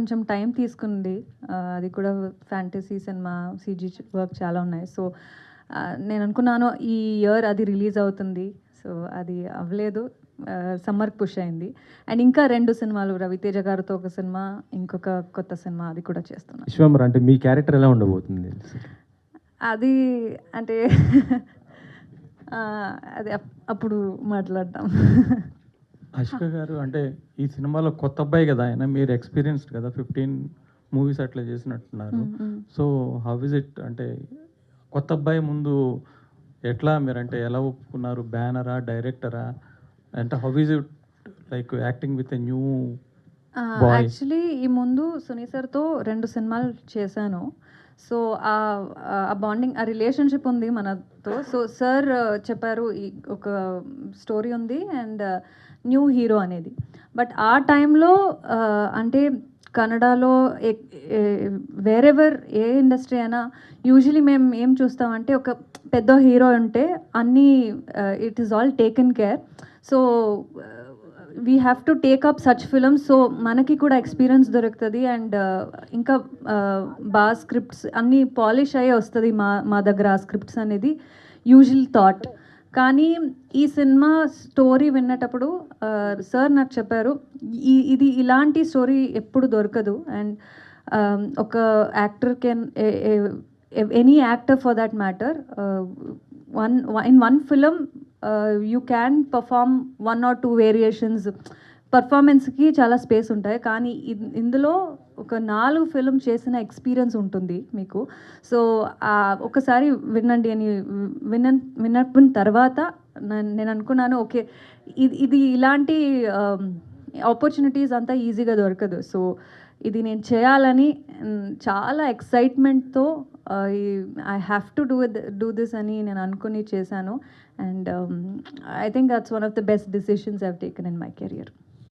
కొంచెం టైం తీసుకుంది. అది కూడా ఫ్యాంటసీ సినిమా, సీజీ వర్క్ చాలా ఉన్నాయి. సో, నేను అనుకున్నాను ఈ ఇయర్ అది రిలీజ్ అవుతుంది. సో, అది అవ్వలేదు. సమ్మర్కి పుష్ అయింది. అండ్ ఇంకా 2 సినిమాలు, రవితేజ గారితో ఒక సినిమా, ఇంకొక కొత్త సినిమా అది కూడా చేస్తున్నాను. విశ్వంబర్ అంటే మీ క్యారెక్టర్ ఎలా ఉండబోతుంది? అది అంటే అది అప్పుడు మాట్లాడదాం. అశిక గారు, అంటే ఈ సినిమాలో కొత్త అబ్బాయి కదా ఆయన, మీరు ఎక్స్పీరియన్స్డ్ కదా, 15 మూవీస్ అట్లా చేసినట్టున్నారు. సో హౌ ఇస్ ఇట్, అంటే కొత్త అబ్బాయి ముందు ఎట్లా మీరు, అంటే ఎలా ఒప్పుకున్నారు? బ్యానరా, డైరెక్టరా, అంటే how is it like acting with a new boy? Actually ఈ ముందు సునీ సార్తో 2 సినిమాలు చేశాను. సో ఆ బాండింగ్, ఆ రిలేషన్షిప్ ఉంది మనతో. సో సార్ చెప్పారు ఈ ఒక స్టోరీ ఉంది అండ్ న్యూ హీరో అనేది. బట్ ఆ టైంలో అంటే కన్నడలో వేరెవర్ ఏ ఇండస్ట్రీ అయినా యూజువలీ మేము ఏం చూస్తామంటే ఒక పెద్ద హీరో ఉంటే అన్నీ it is all taken care. So we have to take up such films. So మనకి కూడా ఎక్స్పీరియన్స్ దొరుకుతుంది అండ్ ఇంకా బాగా స్క్రిప్ట్స్ అన్నీ పాలిష్ అయ్యే వస్తుంది మా దగ్గర ఆ స్క్రిప్ట్స్ అనేది యూజువల్ థాట్. కానీ ఈ సినిమా స్టోరీ విన్నటప్పుడు సార్ నాకు చెప్పారు ఇది ఇలాంటి స్టోరీ ఎప్పుడు దొరకదు అండ్ ఒక actor can, any actor for that matter, in one film you can perform 1 or 2 variations. పర్ఫార్మెన్స్కి చాలా స్పేస్ ఉంటాయి, కానీ ఇందులో ఒక 4 ఫిల్మ్ చేసిన ఎక్స్పీరియన్స్ ఉంటుంది మీకు. సో ఒకసారి వినండి అని విన్నప్పుడు తర్వాత నేను అనుకున్నాను ఓకే ఇది ఇలాంటి ఆపర్చునిటీస్ అంతా ఈజీగా దొరకదు. సో ఇది నేను చేయాలని చాలా ఎక్సైట్మెంట్తో I have to do this అని నేను అనుకుని చేశాను. And I think that's one of the best decisions I have taken in my career.